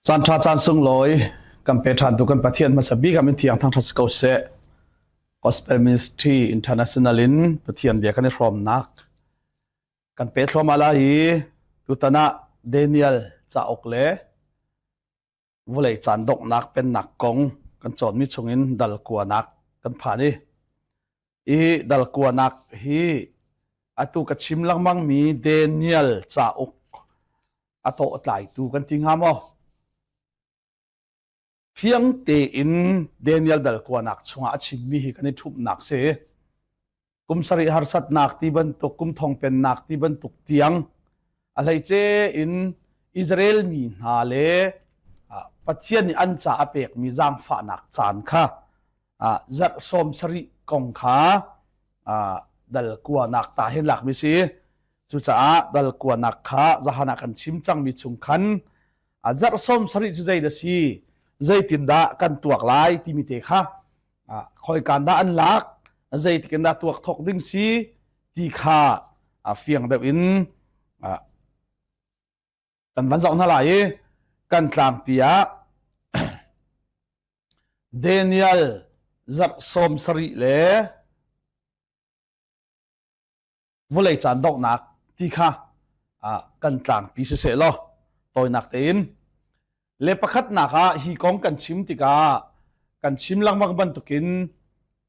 จันทราจันทร์สุงลอยกัมเปทันตุกันประเทศมาสบีกัมเทียงทางทัศกเสะ Gospel Ministry International อินประเทศเบียกันในพร้อมนักกันเปทรมาลาฮีตุตนะเดนิเอลจะออกเล่วุเลยจันดกนักเป็นนักกงกันจอดมิชงอินดัลกัวนักกันผ่านี่ดัลกัวนักฮีอตุกัชิมลังมังมีเดนิเอลจะออกอโตอตไลตูกันจริงฮะมั้งเพียงแต่อินเดนิเอลดัลกัวนักช่วงอาชิมมีกันในทุบนักเสกุมสริหารสัตนักที่บรรทุกกุมทองเป็นนักที่บรรทุกเตียงอะไรเจอินอิสราเอลมีนาเลปัจจัยนี้อันจะอเปกมีจางฝานักจานค่ะจัดสมสริกงขาดัลกัวนักตาเห็นหลักมิสิจุจ้าดัลกัวนักขาจะหานักกันชิมจังมีชุมขันจัดสมสริจุใจเดซีใจตินดากันตัวกลายที่มีเตค่ะคอยการดาอันหลักใจติกันดาตัวทกดึงซีที่ขาเฟียงเดวินกันวันสองเท่าไหร่กันกลางปีเดนิเอลจัดสมสริเล่วุเลยจันดอกนักที่ค่ะกันกลางปีเสร็จแล้วตัวนักเต็นเลปขัดนักฮีกองกันชิมติกากันชิมลังมักบันตุกิน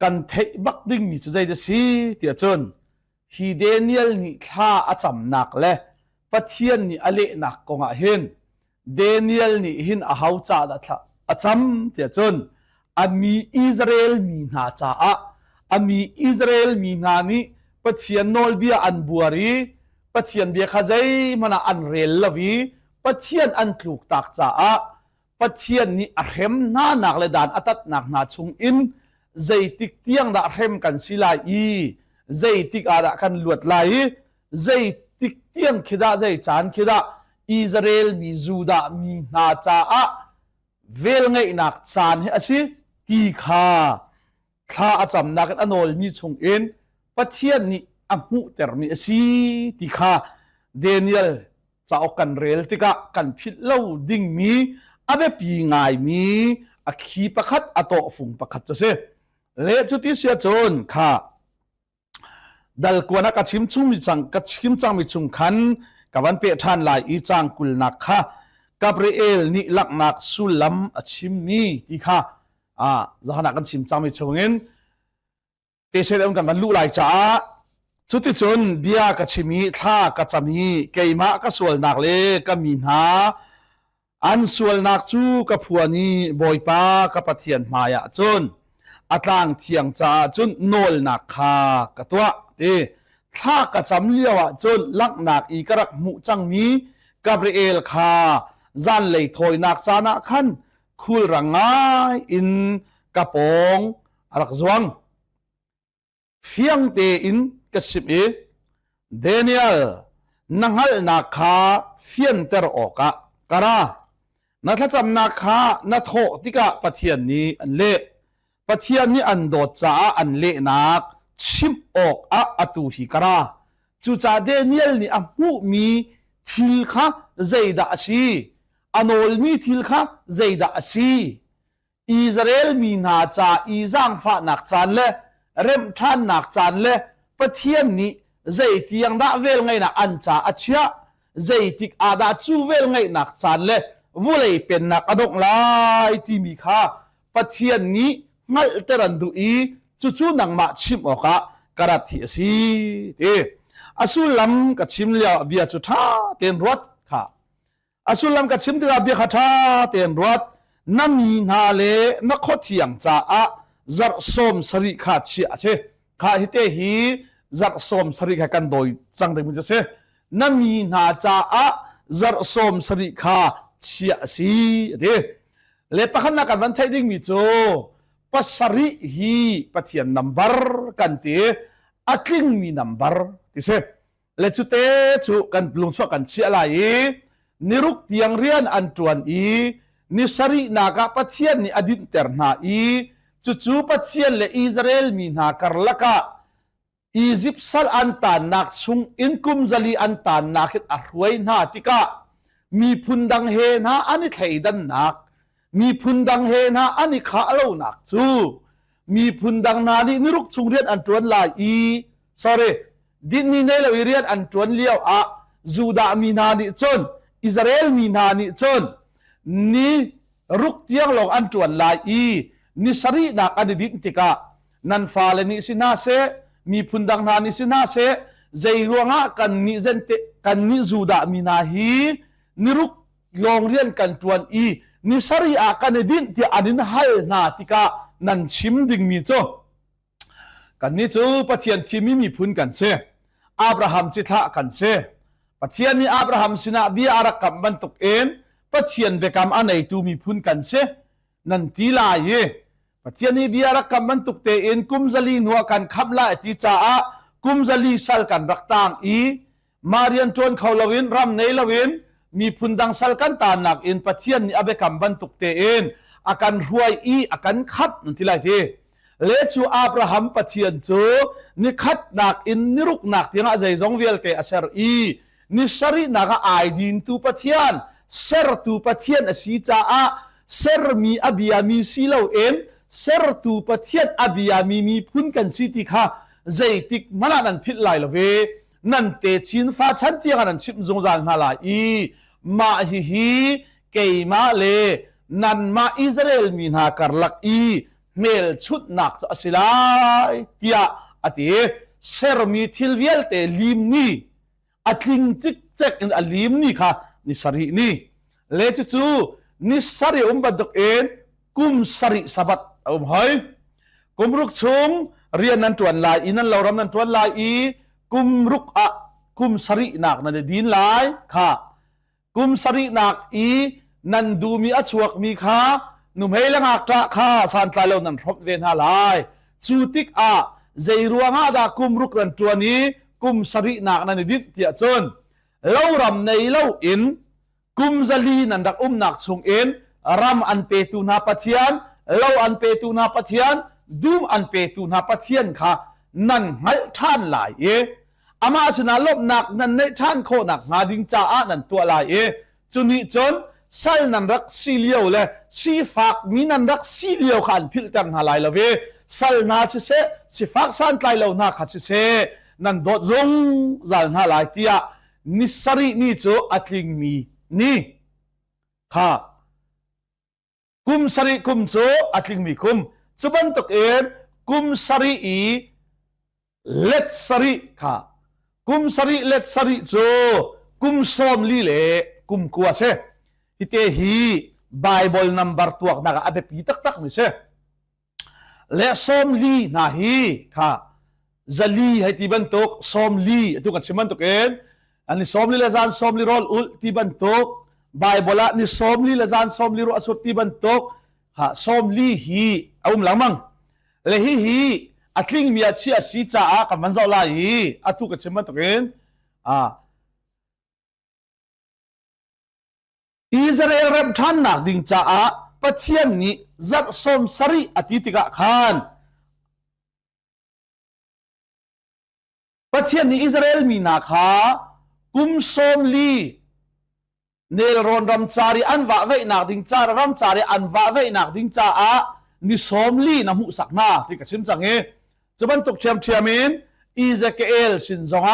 กันเทบักดิ้งมีจุดใจเดซีเตียจนฮีเดนิเอลนี่ท่าอาจำนักเล่ปัจเจียนนี่อเละนักกงอาเห็นเดนิเอลนี่หินอาหาวจ่าดัตอาจำเตียจนมีอิสราเอลมีนาจ่ามีอิสราเอลมีนานี่ปัจเจียนโนลเบียอันบัวรีปัจเจียนเบียขจายมันอันเรลลวีปัจเจียนอันถูกตักจ่าปัจเจียนนี่อเร็มน่าหนักเลยดานอัตัดหนักนาชงอินใจติกเตียงดาเร็มกันสิลายใจติกอาดากันลวดไหลใจติกเตียงคิดาใจจานคิดาอิสราเอลมีจูดามีนาจ่าเวลไงนักจานเฮอสิตีขาข้าอาจำนักอันโอลมีชงอินปัจเจียนนี่อัมมุเตอร์มีสิตีขาเดนิเอลจะเอากันเรลติกะกันพิดเล่าดิ่งมีอาเบปีง่ายมีอาขีประคัดอโตฟุงประคัดจะเสเลจุดที่เสียจนค่ะดัลกวนกัดชิมจุ่มมีจังกัดชิมจังมีจุ่มขันกับวันเปิดทานลายอีจังกุลนักค่ะกับเรเอลนี่ลักนักสุลัมชิมมีที่ค่ะจะหานักกันชิมจังมีชงเงินเตเชลกันมันลุลายจ้าสุดที่จนเบียกัชิมีท่ากัจมีเกยมะก็ส่วนนักเล่ก็มีหาอันส่วนนักจูกับผัวนี้บอยป้ากับปะเทียนมายะจนอัตลังเทียงจ้าจนโนลนักคากตัวท่ากัจมเลี้ยวจนลักนักอีกรักมุจังมีกับเอลคาจันเลยถอยนักจานักขันคุลรังไงอินกระปงรักจวงเฟียงเตอินกสิบเดนิเอลนังฮัลนักขาเฟียนเตอร์ออกะกระนัทจำนักขานัทโหติกะปะเทียนนี้อันเละปะเทียนนี้อันโดดจ้าอันเละนักชิมออกอตูฮิกระจูจ่าเดนิเอลนี่อัมหูมีทิลขาใจดาชีอันโอลมีทิลขาใจดาชีอิสราเอลมีนาจ่าอีจังฟ้านักจานเล่เริ่มท่านนักจานเล่ปะเทียนนี้ใจเตียงดาเวลไงนะอันจ่าอัจฉริยะใจติกอาดาจูเวลไงนักจานเล่วุเลยเป็นนักอดงลายที่มีค่าปะเทียนนี้งัลเตรันดูอีจู่ๆนังมาชิมออกกระทิสีอสุลัมกับชิมเลียวเบียจุท่าเตียนรถค่ะอสุลัมกับชิมเตียเบียขัดท่าเตียนรถน้ำมีนาเลนักขดเทียงจ่าจัดสมสริขาดเชียเชข้าฮิเตฮีจัดสมสริขากันโดยจังเด็กมันจะเชน้ำมีนาจ่าจัดสมสริขาเชียสีเลปะขันนักวันไทยดิ้งมิโจปัสริฮีปัทยันนัมเบอร์กันตีอัตลิงมีนัมเบอร์ที่เสเลจุเตจุกันลุงชัวกันเชียอะไรนิรุกเตียงเรียนอันตวนนิสรินากะปัทยันนี่อดินเตอร์นาจู่ปัทยันเลอิสราเอลมีนาคาร์ลักะอียิปต์สัลอันตานนักชุงอินคุมซาลีอันตานนักอัรวยนาติกะ มีพุนดังเฮนะอันนี้ไทยดันนักมีพุนดังเฮนะอันนี้ขาเล่านักจูมีพุนดังนานี่นิรุกชุงเรียนอันตวนลายsorry ดินนี่เนลวิเรียนอันตวนเลี้ยวจูดามีนานี่จนอิสราเอลมีนานี่จนนี่รุกเตียงลงอันตวนลายนิสรีนักอันดินติกานันฟาเลนิสินาเซมีพุนดังนานิสินาเซใจรวงกันนิเซนเตกันนิจูดามีนาฮีนิรุกลงเรียนกันตวนนิสรีอากันดินที่อันนี้ฮัลนาติกานันชิมดิ่งมีโจกันนี้จูปะเทียนที่มีพุนกันเซอับราฮัมจิตะกันเซปะเทียนนี้อับราฮัมสินาบีอารักกัมบันตุกปะเทียนเบกัมอันไหนตูมีพุนกันเซนันทีลายปะเทียนนี้บีอารักกัมบันตุกกุมซาลีนัวกันคำลาติจ่ากุมซาลีสัลกันรักต่างมาเรียนจวนเขาลวินรำในลวินมีพุนดังสัลกันตานักปะเทียนนี้อเบกัมบันตุกอาการรวยอาการขัดนั่นที่ไรทีเลจูอับราฮัมปะเทียนจูนิขัดนักนิรุกนักที่งาใจจงเวลเกอเซอร์นิสรีนักไอดินตูปะเทียนเซร์ตูปะเทียนอสีจ้าเซร์มีอบิยามีสีเหลาเซร์ตูปะเทียนอบิยามีพุนกันสิติค่ะใจติกมาลานันพิลไลลเวนันเตชินฟ้าชันเตียงนันชิมจงจางฮาลามาฮิเกยมาเลนันมาอิสราเอลมีนาคาร์ลักเมลชุดนักจะสิลายเตียอติเซร์มีทิลเวลเตลิมนีอัตลิงจิกเจกอินอลิมนีค่ะนิสรีนี่เลจูนิสรีบัดกกุมสรีสับัดเฮ้ยกุมรุกชงเรียนนันตวนลายนันเรารำนันตวนลายกุมรุกกุมสรีนักนันดินลายค่ะกุมสรีนักนันดูมีอชวกมีค้าหนุ่มเฮลังอักตะค้าสันตาเลวนันรบเวนฮาลายชูติกใจรัวงาดากุมรุกนันตัวนี้กุมสรีนักนันดินเตียจนเล่ารำในเล่ากุมซาลีนันดักนักชงรำอันเปตูนาปะเทียนเล่าอันเปตูนาปะเทียนดูมอันเปตูนาปะเทียนค่ะนั่นให้ท่านหลายอามาชนะลบหนักนั่นในท่านโคหนักงาดิงจ้านั่นตัวหลายจุนี้จนสัลนันรักสีเลียวเลยสีฟักมีนันรักสีเลียวขันพิลกันหาลายละเวสัลนาสิเซสีฟักสันไตเลวนาขัดสิเซนันโดดจงจัลหาลายเตียนิสรีนี่โจอัตลิงมีนี่ค่ะกุมสรีกุมโจอัตลิงมีกุมจุบันตกกุมสรีเลตสรีค่ะกุมสรีเลตสรีโจกุมสอมลีเลกุมกัวเซฮิเตฮีไบเบิลนัมเบอร์ตัวนักอาเบปีตักมิเซเลสอมลีนาฮีค่ะซาลีให้ที่บันตุกสอมลีตุกันชิมันตุกอันนี้สอมลีละจานสอมลีโรลอุลที่บันตุกไบเบิลนี่สอมลีละจานสอมลีโรอสุดที่บันตุกสอมลีฮีเอาหลังมั้งเลฮีอัตลิงมีอาชีพสีจ้ากับมันเจ้าลายอัตุกันชิมันตุกอิสราเอลเริ่มท่านนักดิ่งจ้าปัจเจียนนี้จัดสมสรีอธิติกะขานปัจเจียนนี้อิสราเอลมีนาคากุมสมลีเนลรอนรำจารีอันว่าเวนักดิ่งจ้ารำจารีอันว่าเวนักดิ่งจ้านิสมลีน้ำมุสักนาที่กระชิมจังจะบรรทุกเชียมมินอิสราเอลสินจง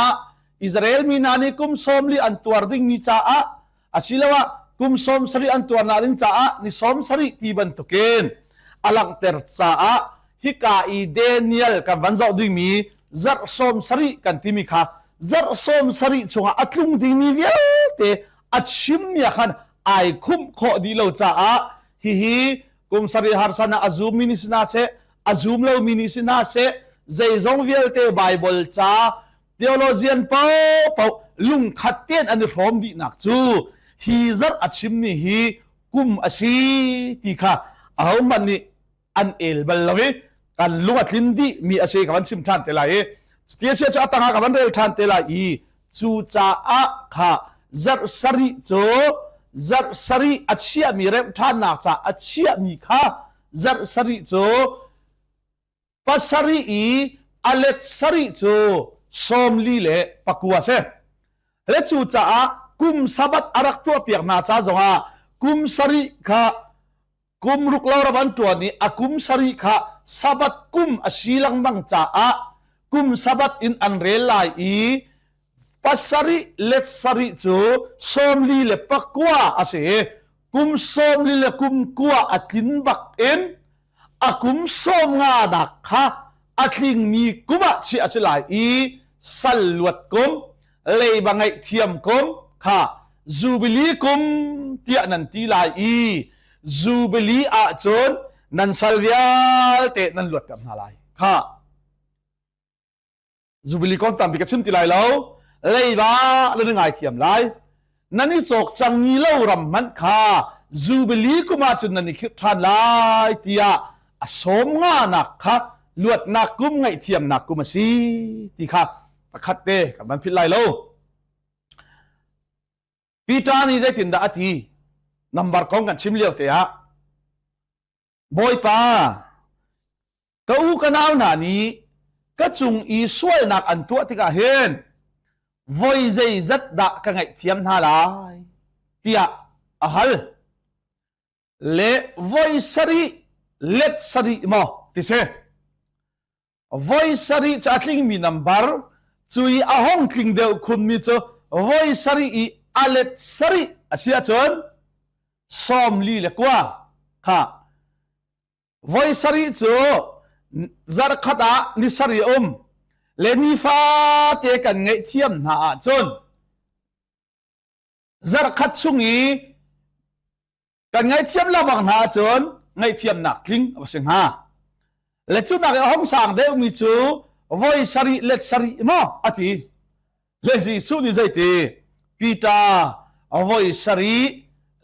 อิสราเอลมีนานิกุมสมลีอันตัวดิ่งนิจ้าอาศิลวะกุมสมสรีอันตัวนาดิงจ้านิสมสรีที่บรรทุกอลังเตอร์จ้าฮิกาอีเดนิเอลกับวันเจ้าดิ่งมีจัดสมสรีกันที่มีค่ะจัดสมสรีชงอัตลุงดิ่งมีเวียเตอัดชิมยาขันไอคุมโคดีเลวจ้าฮิกุมสรีฮาร์สันอาซูมินิสนาเซอาซูมเลวมินิสนาเซใจจงเวียเตไบเบิลจ้าเทโอโลจียนเป้าลุงขัดเตียนอันนี้พร้อมดีนักจูฮีจัดอัดชิมนี่ฮีกุมอาชีติค่ะเอามันนี่อันเอลบัลลวิกันลุงอัดลินดีมีอาชีกับมันชิมทานเตลัยเทียเสียจะตั้งกับมันเร็วทานเตลัยจูจ้าค่ะจัดสรีโจจัดสรีอัดเชียมีเร็วทานนักจ้าอัดเชียมีค่ะจัดสรีโจปัสสรีอเลตสรีโจสมลีเลปักวัวเซเลจูจ้ากุ กุมสะบัดอารักตัวเปียกนาจ้าจงกุมสริค่ะกุมรุกลาวบันตัวนี้กุมสริค่ะสะบัดกุมอสีลังบังจ้ากุมสะบัดอินอันเรลายอีปัสสริเลสสริจูสมลีเลปกว่าอาเสกุมสมลีเลกุมกัวอัตินบักเอ็นกุมสมงาดักค่ะอัติงมีกุมะชีอาเสลายอีสัลลวดกุมเลยบังไอเทียมกุมค่ะจูบิลีกุมเตียนันตีลายอีจูบิลีอาจนนันสัลยาลเตนันลวดกับนาลายค่ะจูบิลีกุมตามพิกัดชิมตีลายแล้วเลยบ้าเรื่องไงเทียมไรนั่นนี่จกจังนี้เล่ารำมันค่ะจูบิลีกุมาจนนั่นนี่คิดทานไรเตียสมงานักค่ะลวดนักกุมไงเทียมนักกุมาสีตีค่ะประคัดเตกับมันพิลายโลปีตานี่ได้ตินดาอทีนัมบาร์ของกันชิมเลี้ยวเตียบอยป้าก็อูกันเอาหนานี้ก็จุงอีสวยนักอันตัวที่กะเห็นvoi dây rất đạ cả ngày thiêm hà lại tia ahal le voi sari let sari mo tise voi sari chatling mi number chui ahong kling deu khun mi cho voi sari I alet sari asia chon som li le kwa kha voi sari cho zar khata ni sariเลนีฟ้าเตกันไงเทียมหาจนจรคัดชุงีกันไงเทียมละบังหาจนไงเทียมหนักลิงว่าสิงหาและจุนักห้องสางเดียวมีจูวอยสรีเลสรีมาอธิเลจีสุนิใจตีปีตาวอยสรี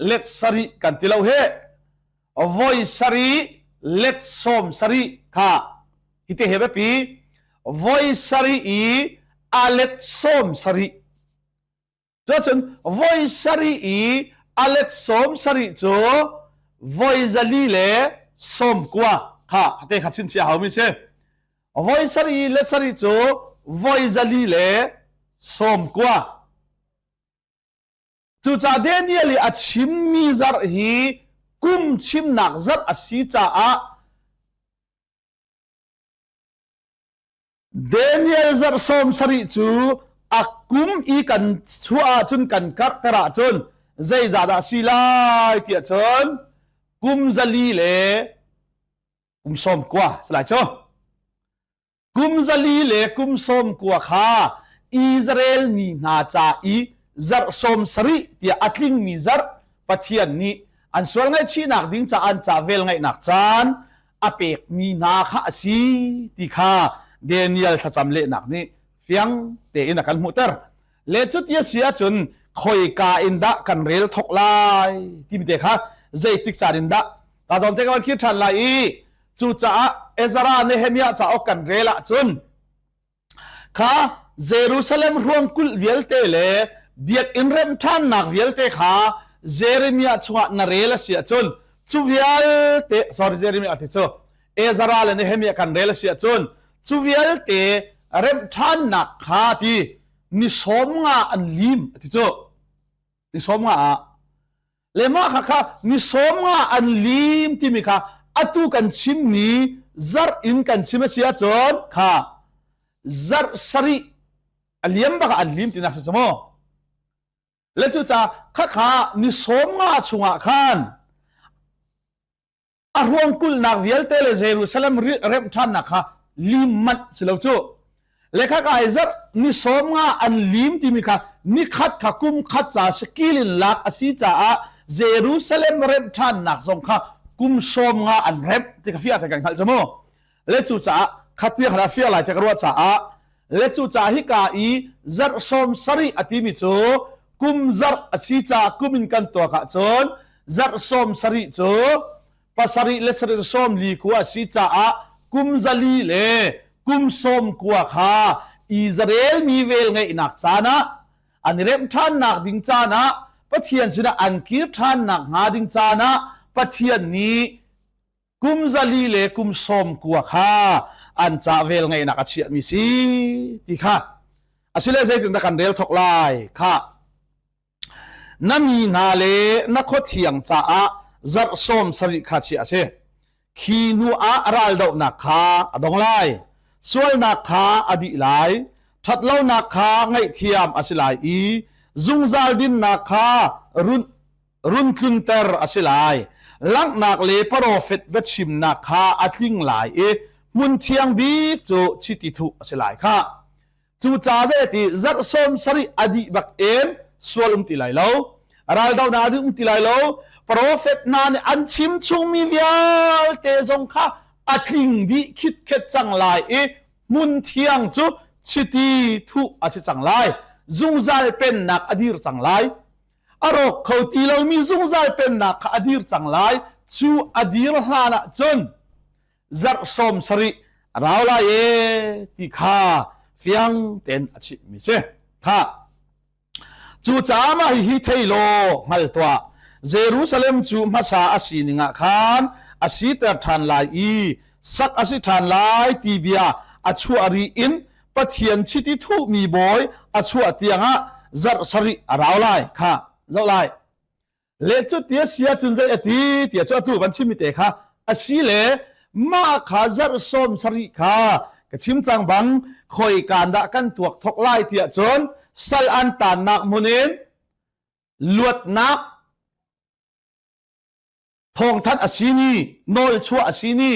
เลสรีกันติเลวเฮวอยสรีเลสสมสรีค่ะฮิตเฮเบปีvoice sari I alet som sari cho chen voice sari I alet som sari cho voice ali le som kwa kha te kha chin chia haumi se voice sari le sari cho voice ali le som kwa chu cha Daniel a chim mi zar hi kum chim nak zar asi cha a Daniel zar som sari chu akum I kan chua chun kan kar tara chun zai zada silai tia chun kum zali le kum som kwa salai cho kum zali le kum som kwa kha Israel mi na cha I zar som sari tia atling mi zar pathian ni an swal ngai chi nak ding cha an cha vel ngai nak chan apek mi na kha si ti kha Daniel ถ้าจำเละหนักนี่เฟียงเตอินักกันมุตรเลจุดเยเสียจนคอยกาอินดะกันเรลทกลายที่มีเด็กฮะใจติกจารินดะตาจอมเทกันคิดทันไลจูจ่าเอซาราเนเฮมียาจะออกกันเรละจนค่ะเยรูซาเล็มรวมกุลเวลเตเลเบียดอินเรมทันนักเวลเตค่ะเยเรมียาชัวนเรลเสียจนจูเวลเต sorry เยเรมียาติโซเอซาราเลเนเฮมียากันเรลเสียจนจูเวลเตเริ่มทันนักขาที่นิสมงาอันลิมที่โจนิสมงาเลมาค่ะนิสมงาอันลิมที่มีค่ะอตุกันชิมนี้จัดอินกันชิมเสียจนค่ะจัดสรีอันลิมบักอันลิมที่นักสมอและจู่จ้าค่ะนิสมงาชงอาขันอารวงกุลนักเวลเตเลเยรูซาเล็มเริ่มทันนักค่ะลิมมัดสิเลวจูเลขกายจัดนิสมงาอันลิมที่มีค่ะนิขัดขกุมขัดจ่าสกิลินลักอสีจ่าเยรูซาเล็มเริ่มทันนักสงค่ะกุมสมงาอันเร็บที่เขาเฟียดกันขัดจมูกเลจูจ่าขัดที่เขาเฟียอะไรที่เขารู้จ่าเลจูจ่าฮิกาอีจัดสมสรีอติมิจูกุมจัดอสีจ่ากุมินกันตัวขัดจนจัดสมสรีจูปัสรีเลสรีสมลีกัวอสีจ่ากุมซาลีเลกุมสมกัวขาอิสราเอลมีเวลไงนักจานะอันเริ่มท่านนักดิงจานะปะเทียนสินะอันกีท่านนักหาดิงจานะปะเทียนนี้กุมซาลีเลกุมสมกัวขาอันจะเวลไงนักเชียมีสิที่ค่ะอาศัยเลยใจถึงตะกันเร็วทกลายค่ะ นามีนาเลนักขดเถียงจ้าจัดส้มสริขาชีอาเซขีนูอารัลดอกนักขาอดองไลส่วนนักขาอดีไลทัดเล่านักขาไงเทียมอาศิลายอีจุงซาลดินนักขารุนคลุนเตอร์อาศิลายลังนักเลปโรเฟตเวชิมนักขาอัดลิงหลายมุนเทียงบีจูชิติทุอาศิลายค่ะจูจ้าเจติจัดส้มสริอดีบักสวลติไลโลรัลดาวนาดิติไลโลโปรเฟตนานอันชิมชุงมีวิลเตจงค่ะอัดลิงดีคิดเข็ดจังไลมุนเทียงจูชิติทุอาศิจังไลจุงซาลเป็นนักอดีรจังไลอารมณ์เขาตีเรามีจุงซาลเป็นนักอดีรจังไลจูอดีรฮานะจนจัดส้มสริเราไลติค่ะเฟียงเต็นอชิมิเซค่ะจูจ้ามาฮิเทโลมัลตัวเยรูซาเล็มจูมาซาอาศินิงะคานอาศิเตอร์ทันไลสักอาศิทันไลตีเบียอาชัวรีอินปะเทียนชิติทุมีบอยอาชัวเตียงะจัดสริเราไลค่ะเราไลเลจุดเตียเสียจุนเจตีเตียจุดตัวบัญชีมิเตค่ะอาศิเลมาขาจัดส้มสริค่ะกชิมจังบังคอยการดะกันตัวทกไลเตียจนสัลอันตานนักมุนินลวดนักทองทัดอาชีนีโนลชัวอาชีนี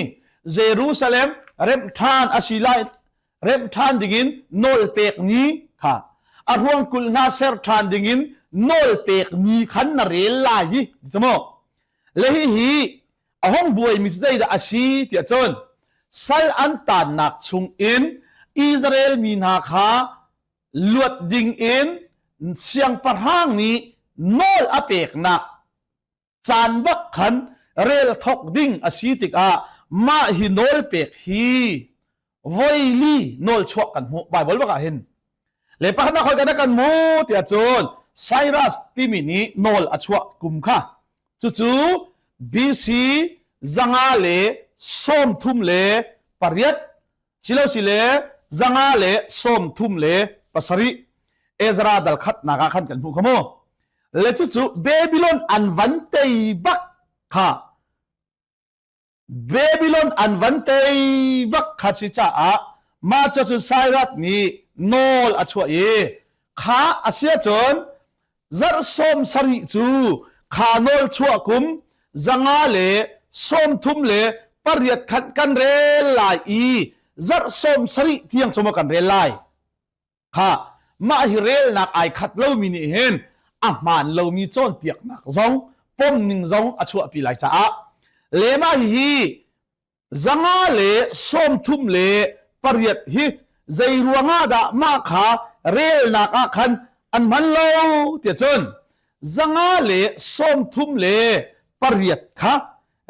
เยรูซาเล็มเร็มทานอาชีไลเร็มทานดิ่งโนลเปกนี้ค่ะอาร่วงกุลนาเซอร์ทานดิ่งโนลเปกนี้ขันนเรลลายสมอเลฮีอาห้องบวยมิสเซดอาชีเตียจนสัลอันตานนักชุงอินอิสราเอลมีนาคาลวดดิ่งอินเสียงประหางนี้โนลอเปกนักจานบักขันเรลทอกดิ่งอาชีติกามาฮิโนลเปกฮีไวลีโนลชวกันหูไบเบิลบักเห็นเลยปะนักคอยกันกันมูเตียจนไซรัสที่มินีโนลอชวกุมค่ะจู่บีซีจังอาเลส้มทุ่มเลปริยัดชิลสิเลจังอาเลส้มทุ่มเลปัสริเอซราดัลขัดนักขันกันหูขโมเลจู่เบบิลอนอันวันเตยบักค่ะเบบิลอนอันวันเตยบักขัดชิจ้ามาจู่ไซรัสนี้โนลอชวเอข้าอาเซียจนจัดส้มสริจูข้าโนลชัวกุมจังอาเลส้มทุ่มเลปริยัดขัดกันเรลไลจัดส้มสริเที่ยงสมกันเรลไลค่ะมาฮิเรลนักไอขัดเล่ามินิเห็นอ่ะมันเล่ามีโจนเปียกนักซองป้มหนึ่งซองอชัวปีไลจ้าเลมาฮิจังอาเลส้มทุ่มเลปริยัดฮิใจรวงอาดามาขาเรลนักขันอันมันเล่าเตียจนจังอาเลส้มทุ่มเลปริยัดค่ะ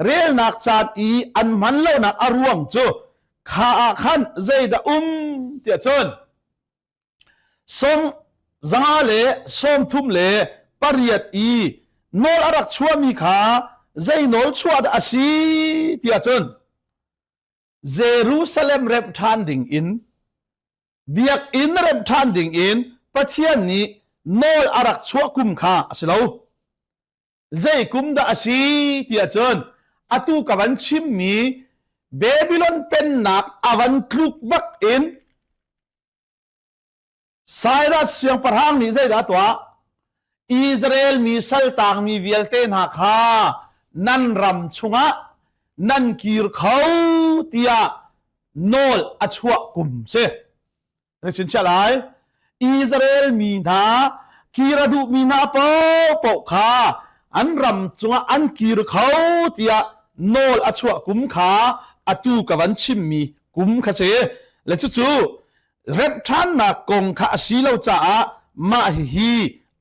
เรลนักจัดอีอันมันเล่านักอารวงจูข้าขันใจดาเตียจนส้มจังอาเลส้มทุ่มเลปริยัดอีโนลอารักชัวมีขาใจโนลชัวดาชีเตียจนเยรูซาเล็มเร็มทานดิ่งอินเบียกอินเร็มทานดิ่งอินปะเทียนนี้โนลอารักชัวกุมขาสิเราใจกุมดาชีเตียจนอตูกับวันชิมมีเบบิลอนเป็นนักอวันคลุกบักอินไซรัสเสียงประหางนี้ใจดาตัวอิสราเอลมีสัลต่างมีเวลเตนหักฮานันรำชุงะนันกีร์เขาเตียโนลอชัวกุมเซเรื่องเช่นไรอิสราเอลมีนากีรดูมีนาโปขาอันรำชุงะอันกีร์เขาเตียโนลอชัวกุมขาอตูกับวันชิมมีกุมขาเซและจู่เร็บท่านนักกงข้าสีเหล่าจ้ามาฮี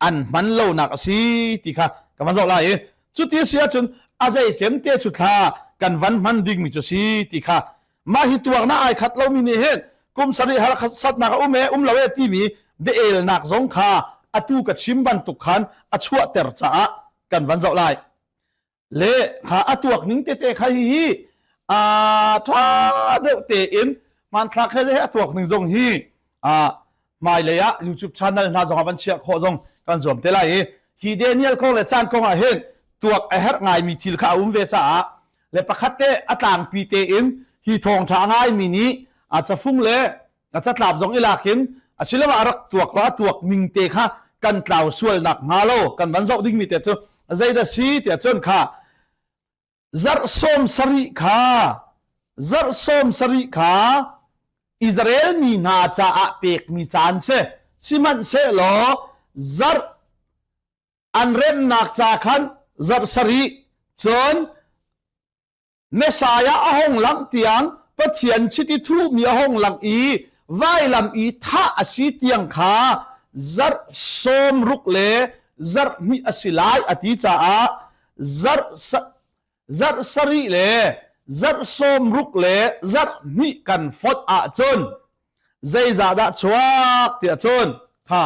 อันมันเหล่านักสีติค่ะกับมันจะอะไรจุดที่เสียจนอาศัยเจมเตจุดท่ากันวันมันดิ่งมิจุสีติค่ะมาฮิตัวน่าไอขัดเรามีเนเหตุกุมสริฮาร์ขัดสัตนักเราเอทีมีเบเอลนักสงขาอตูกับชิมบันตุขันอชัวเตอร์จ้ากันวันจะอะไรเละข้าอตัวนิ่งเตะข้าฮีถ้าเดเตอินมันทักให้ได้ตัวหนึ่งจงฮีไม่เลยอะ YouTube channel น่าจะมาบัญชีขอจงกันสวมเตลัย hi Daniel kong le chan kong a hen tuak a her ngai mi thil kha um ve cha le pakhat te atang pi te in hi thong tha ngai mi ni a cha phung le a cha tlap jong ilakin a chilama arak tuak ming te kha kan tlaw sual nak ngalo kan ban zau ding mi te chu zaida si te chon kha zar som sari kha Israel mi na cha a pek mi chan se siman se lo zar an rem nak cha khan zar sari chon Messiah ahong lang tiang pathian chiti thu mi ahong lang i vai lam i tha asi tiang kha zar som ruk le zar mi asilai ati cha a zar sari le zar som ruk le zar mi kan fot a chon zai za da chuak tia chon ha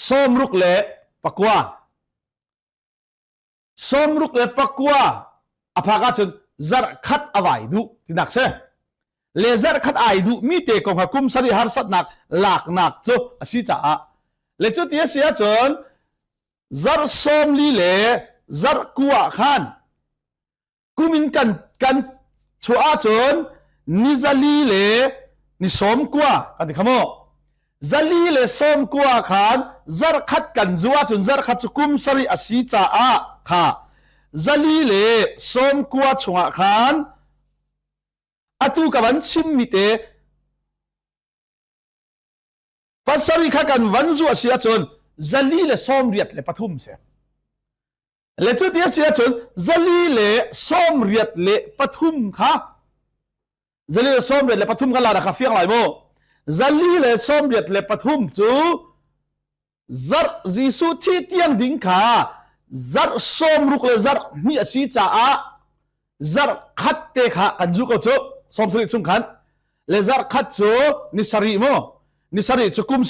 som ruk le pakwa apaka chon zar khat awai du tinak se le zar khat ai du mi te ko kum sari har sat nak lak nak chu asi cha a le chu tia sia chon zar som li le zar kuwa khan kumin kan chua chon ni zali le ni som kuwa kan khamo zali le som kuwa khan zar khat kan zuwa chun zar khat chu kum sari asi cha a kha zali le som kuwa chunga khan atu ka ban chim mi te pasari kha kan wan zu asia chon zali le som riat le pathum se le chu tia sia chon zali le som riat le pathum kha zali le som riat le pathum ka la da kha fiang lai mo zali le som riat le pathum chu zar jisu thi tiang ding kha zar som ruk le zar mi asi cha a zar khat te kha kan ju ko chu som sari chung khan le zar khat chu ni sari mo ni sari chu kum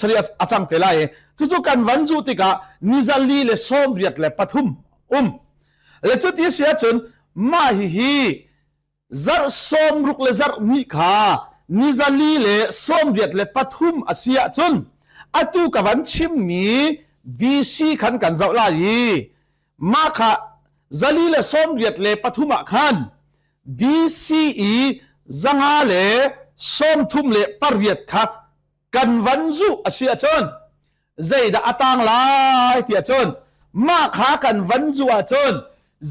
sari achang te lai chu kan wan ju ti ka ni zali le som riat le pathum le chu ti sia chun ma hi zar som ruk le zar mi kha ni zali le som riat le pathum asia chun atu ka wan chim mi BC khan kan zau la yi ma kha zali le som riat le pathuma khan BCE zanga le som thum le pariat kha kan wanzu asia chon zaida atang lai tia chon ma kha kan wanzu a chon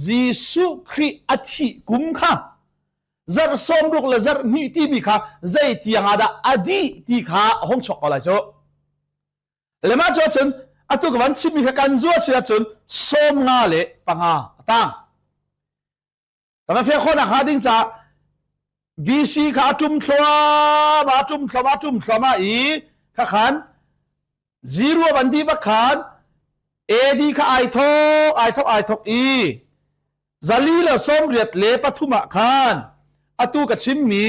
Jisu Kri athi kum kha zar som ruk le zar ni ti mi kha zai tianga da adi ti kha hong chok ala cho le ma cho chon atu ka wan chim mi kha kan zu asia chon som nga le panga atang tama fe khona ha ding cha BC kha atum thloma i kha khan zero bandi ba khan AD kha ai thok i zali la som riat le pathuma khan atu ka chim mi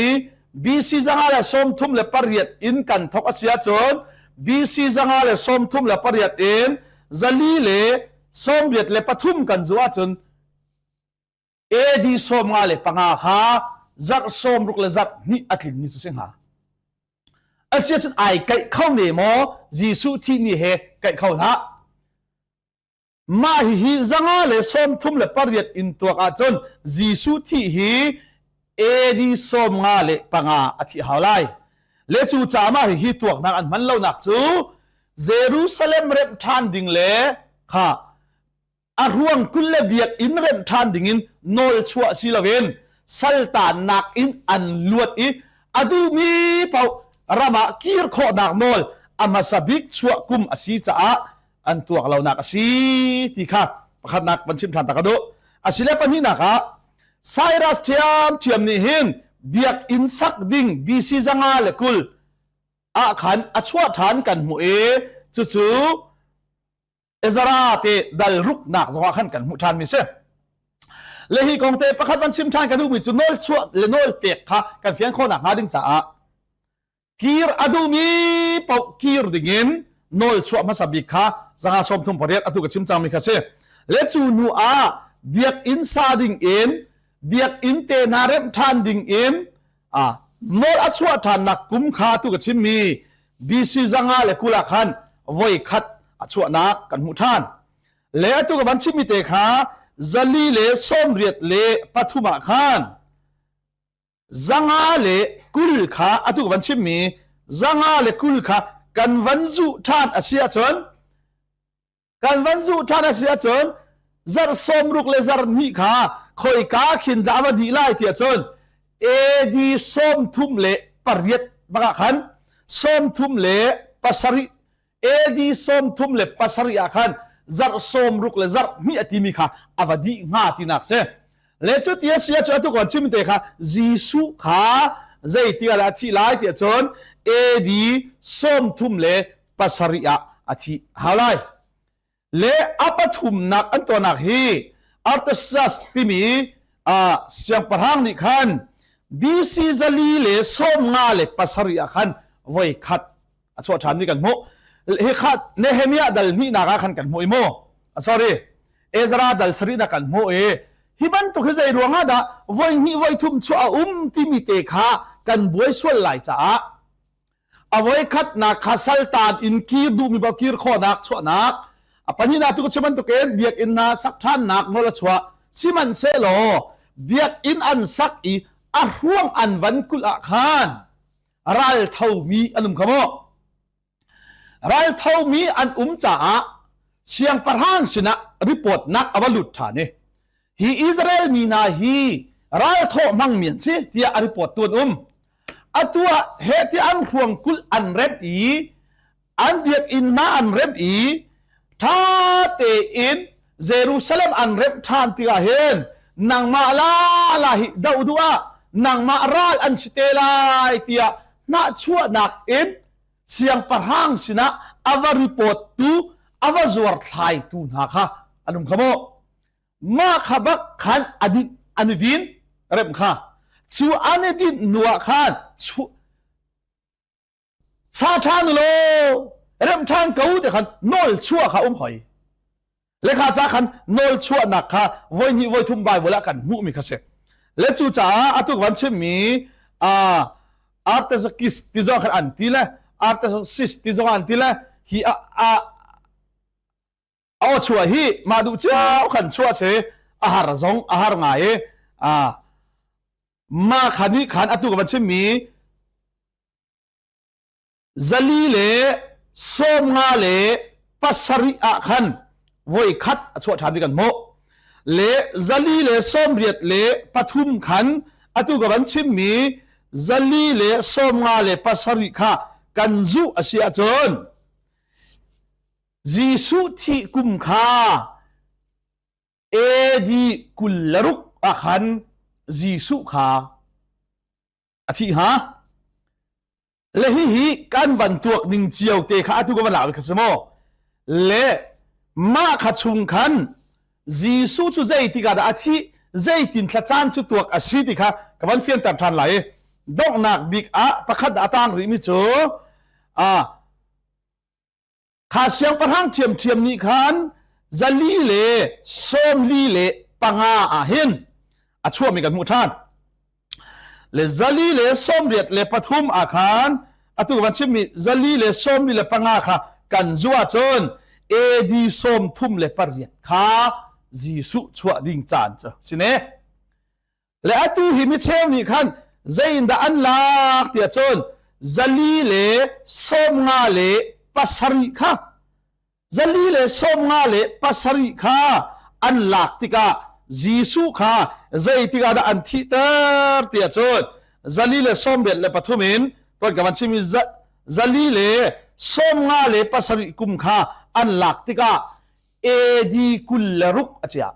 BC zanga la som thum le pariat in kan thok asia chon BC zanga le som thum le pariat in zali le som riat le pathum kan zuwa chon AD som nga le panga kha zar som ruk le zar ni atlin ni su sing ha asia chun ai kai khau ne mo Jisu thi ni he kai khau na ma hi zanga le som thum le pariat in to ka chon Jisu thi hi edi som nga le panga athi haulai le chu cha ma hi tuak nak an man lo nak chu Jerusalem rem than ding le kha a ruang kul le biat in rem than ding in nol chua silawen saltan nak in an luat i adu mi pau rama kir kho nak nol amasabik chua kum asi cha an tuak lo nak asi ti kha pakhat nak panchim than takado asile pani naka Cyrus thiam ni hin biak in sak ding BC zanga le kul a khan achwa than kan mu e chu Ezra te dal ruk nak zo khan kan mu than mi se le hi kong te pakhat panchim than kan du mi chu nol chua le nol pek kha kan fian kho nak ha ding cha kir adu mi pau kir dingin nol chua ma sabik kha zanga som thum pariat atu ka chim chang mi kha se le chu nu a biak in sa ding in biak in te narem than ding in nol achua than nak kum kha tu ka chim mi BC zanga le kula khan voi khat ชัวนักกันมุท่านเลตุกับบัญชีมิเตขาzali le somriat le pathuma khan zanga le kul kha atu ban chimmi zanga le kul kha kan vanzu than asia chon zar somruk le zar ni kha khoi ka khin dawa di lai tia chon e di som thum le pariat baka khan som thum le pasari e di som thum le pasari akhan zar som ruk le zar mi atimi kha avadi nga tinak se le chu tia sia chu atu kon chim te kha jisu kha zai tia la chi lai tia chon e di som thum le pasaria achi halai le apathum nak antonak hi artasas timi siang parhang ni khan bc zali le som nga le pasaria khan voi khat acho than ni kan mo he khat nehemia dal ni naga khan kan mo imo sorry ezra dal sari na kan mo e hiban to khazai ruanga da voi ni voi thum chu a ti mi te kha kan buai sual lai cha a voi khat na khasal tan in ki du mi ba kir kho dak chu nak apani na tu ko cheman to ken biak in na sak than nak no la chwa siman se lo biak in an sak i a huang an van kul a khan ral thau mi anum khamo ral thau mi an cha siang parhang sina report nak awalut thane hi Israel mi na hi ral tho mang mian si tia report tun atua he ti an khuang kul an rep i an biak in na an rep i tha te in Jerusalem an rep than ti ga hen nang ma la hi dau dua nang ma ral an sitelai tia na chua nak in siang parhang sina ava report tu ava zuar thlai tu na kha anum khamo ma khabak khan adit anidin rem kha chu anidin nuwa khan chu sa than lo rem than kau te khan nol chua kha hoi le kha cha khan nol chua na kha voi ni voi thum bai bola kan mu mi kha se le chu cha atu wan che mi artesakis ti zo khan an ti le artesis ti zo an ti le hi a chua hi ma du chao khan chua che ahar zong ahar ngai ma khani khan atu ga che mi zali le som nga le pasari a khan voi khat chua than bi kan mo le zali le som riat le pathum khan atu ga che mi zali le som nga le pasari kha kanzu asia chon jisu thi kum kha edi kullaruk akhan jisu kha athi ha le hi kan ban tuak ning chiao te kha atu ko ban la ka samo le ma kha chung khan jisu chu zai ti ga da athi zai tin thla chan chu tuak asi ti kha ka ban fian tar than lai dok nak big a pakhat atang ri mi chu kha siang parhang thiam ni khan zali le som li le panga a hin a chua mi kan mu than le zali le som riat le pathum a khan atu wan chimi zali le som li le panga kha kan zuwa chon e di som thum le pariat kha jisu chua ding chan cha sine le atu hi mi chem ni khan zain da an lak tia chon zali le som nga le pasari kha zali le som nga le pasari kha an lak tika jisu kha zai tika da an thi tar tia chon zali le som bet le pathumin ton ka manchi mi zali le som nga le pasari kum kha an lak tika e di kullaruk achia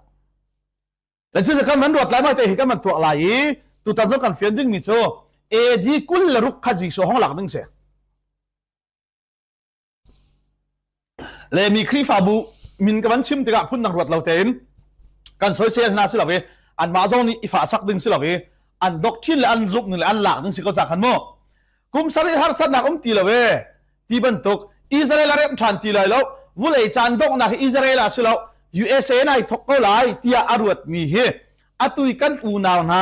la chi kan man rot lai ma te hi kan man tuak lai tu tan zo kan fian ding mi cho e di kullaruk kha ji so hong lak ding se le mi khri fa bu min ka ban chim te ga phun nang rot lo ten kan soi se na si lawe an ma zong ni ifa sak ding si lawe an doctrine le an zup ni le an lak ding si ko za khan mo kum sari har san na ti lawe ti ban tok Israel rem than ti lai lo vulei chan dok na Israel a si lo USA nai thok ko lai tia arut mi he atui kan u naw na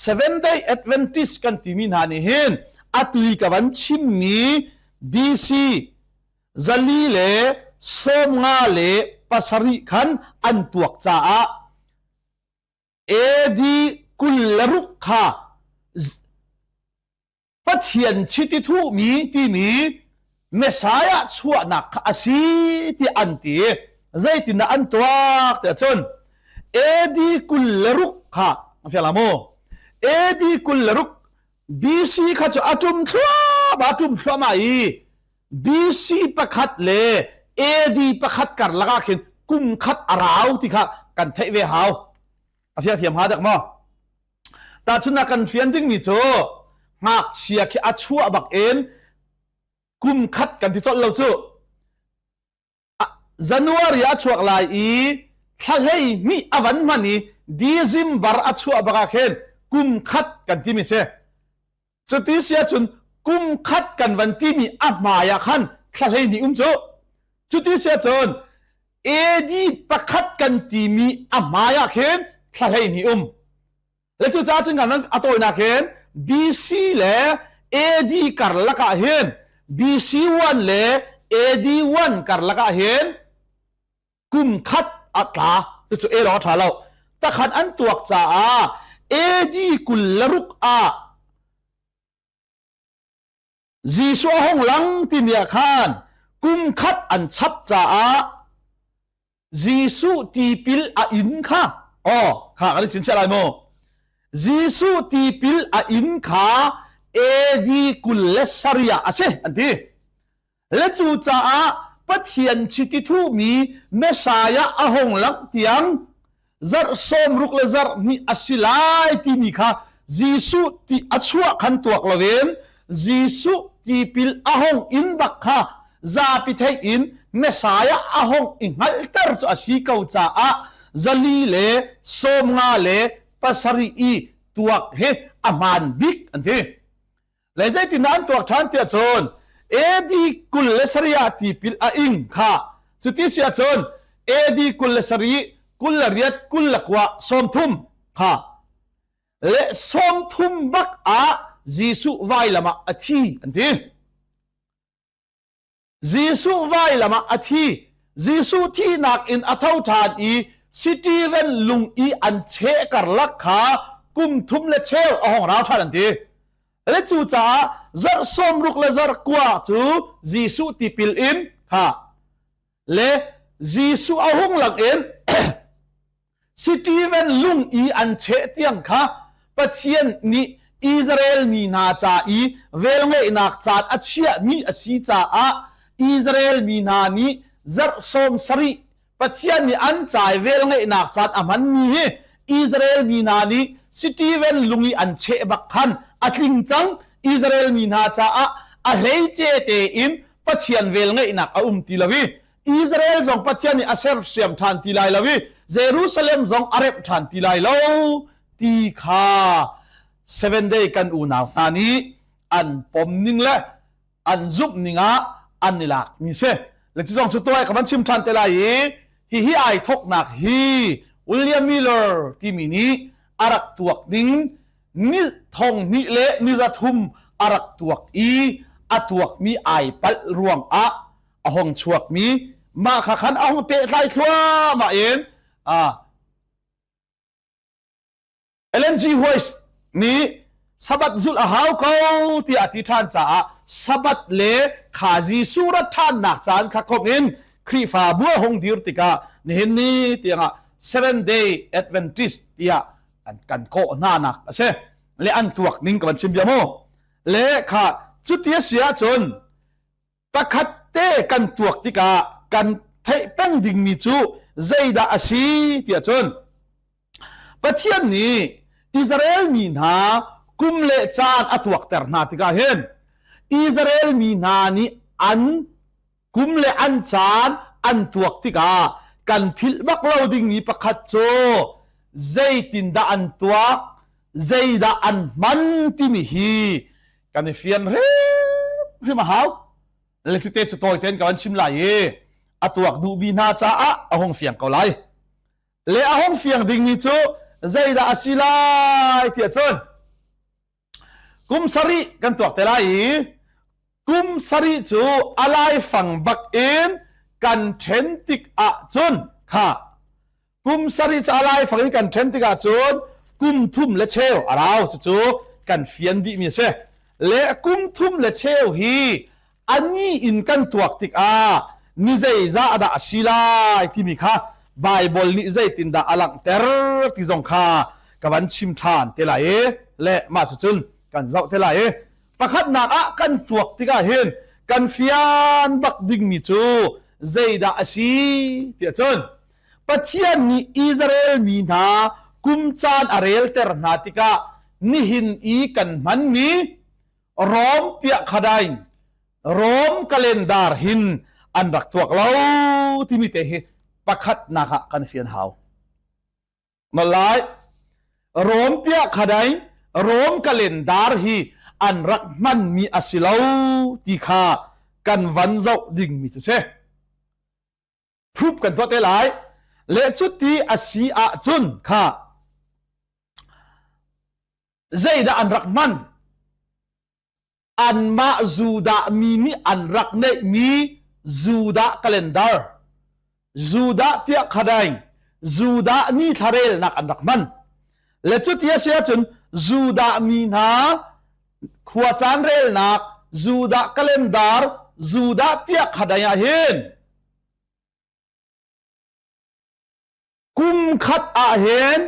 7-day Adventist kan ti min ha ni hin atui ka ban chim mi BC zali le som nga le pasari khan an tuak cha a edi kullaruk kha pathian chiti thu mi ti mi Messiah chua nak asi ti anti zaitin na antuak te chon edi kullaruk kha afialamo edi kullaruk BC kha chu atum thwa mai BC pakhat le AD pakhat kar laga khin kum khat arau ti kha kan thei ve haw afia thiam ha dak mo ta chuna kan fian ding mi chu ngak chia khi achua bak en kum khat kan ti chot lo chu January achuak lai i thalei mi awan mani December achua baka khen kum khat kan ti mi se chuti sia chun kum khat kan van ti mi amaya khan thalei ni chu chuti sia chun AD pakhat kan ti mi amaya khen thalei ni le chu cha chung kan atoi na khen BC le AD kar laka hen BC1 le AD1 kar laka hen kum khat atla chu e lo tha lo ta khan an tuak cha a AD kullaruk a Jisu hong lang timia khan kum khat an chap cha a Jisu ti pil a in kha kha ka sin cha lai mo Jisu ti pil a in kha AD kullasaria ase anti le chu cha a pathian chiti thu mi Messiah a hong lang tiang zar som ruk le zar mi asilai ti mi kha Jisu ti achua khan tuak lawen Jisu ti pil ahong in bakha za pi thai in Messiah ahong ingal tar chu asi kau cha a zali le som nga le pasari i tuak he aman bik ante le zai ti nan tuak than tia chon edi kullasaria ti pil a ing kha chuti sia chon edi kullasari kullariat kullakwa som thum kha le som thum bak a Jisu vai lama athi anti Jisu vai lama athi Jisu thi nak in athau than i Stephen lung i an che kar lakha kum thum le cheu ahong raw than anti le chu cha zar som ruk le zar kwa chu Jisu ti pil in kha le Jisu ahong lak in Stephen lung i an che tiang kha pathian ni Israel mi na cha i velnge inak chat achia mi asi cha a Israel mi na ni zar som sari pathian ni an chai velnge inak chat aman mi he Israel mi na ni Stephen lungi an che bak khan atling chang Israel mi na cha a hlei che te in pathian velnge inak a ti lawi Israel jong pathian ni aser siam than ti lai lawi Jerusalem jong arep than ti lai lo ti kha 7 day kan unaw ani an pom ning le an zup ninga an nilak mi se le chi jong chu toy kaman chim than te lai hi ai thok nak hi William Miller ti mi ni arak tuak ding ni thong ni le ni za thum arak tuak i atuak mi ai pal ruang a ahong chuak mi ma kha khan ahong pe hlai thua ma en Ellen G. White ni sabat zul ahau ko ti ati than cha sabat le khaji surat than nak chan kha khongin khri fa bu hong dir tika ni ni tianga 7 day Adventist tia an kan ko na nak ase le an tuak ning kan chim biamo le kha chutia sia chon pakhat te kan tuak tika kan thai peng ding mi chu zaida asi tia chon pathian ni Israel mi na kumle chan atuak ter na tika hen Israel mi na ni an kumle an chan an tuak tika kan phil bak loading ni pakhat cho zaitin da an tuak zaida an man ti mi hi kan fian re ma haw le chu te chu toy ten kan chim lai e atuak du bi na cha a ahong fiang ko lai le ahong fiang ding ni chu zaida asilai tia chon kum sari kan tuak te lai kum sari chu alai fang bak in กันเทนติกอาจุนค่ะกุมสริจะอะไรฝั่งนี้กันเทนติกอาจุนกุมทุ่มและเชลเราจู่กันเฟียนดีมีเชและกุมทุ่มและเชลฮีอันนี้อินกันตัวติกอานิเซซาดาศิลาที่มีค่ะไบเบิลนิเซตินดาอลังเตอร์ที่จงค่ะกับวันชิมทานเทลายและมาสุนกันเจ้าเทลายประคัดนักกันตัวติกาเห็นกันเฟียนบักดิงมิจูเจดาอชีเตียจนปัจเจียนนี้อิสราเอลมีนากุมจานอาเรลเตอร์นาติกานิหินอีกันมันมีรอมเปียขดายรอมคาเลนดาร์หินอันรักตัวเราที่มีเตะประคัดนักกันเฟียนหาวนั่นแหละรอมเปียขดายรอมคาเลนดาร์ฮีอันรักมันมีอาศิลาวที่ข้ากันวันเจ้าดิ่งมิตรเชพรูฟกันตัวเตลายและจุดที่อาศิอาจุนข้าเจดาอันรักมันอันมาจูดามีนี่อันรักเนมีจูดาคาเลนดาร์จูดาเปียขดายจูดานี่ทาเรลนักอันรักมันและจุดที่อาศิอาจุนจูดามีนาขวจานเรลนักจูดาคาเลนดาร์จูดาเปียขดายเห็นกุมขัดอาเห็น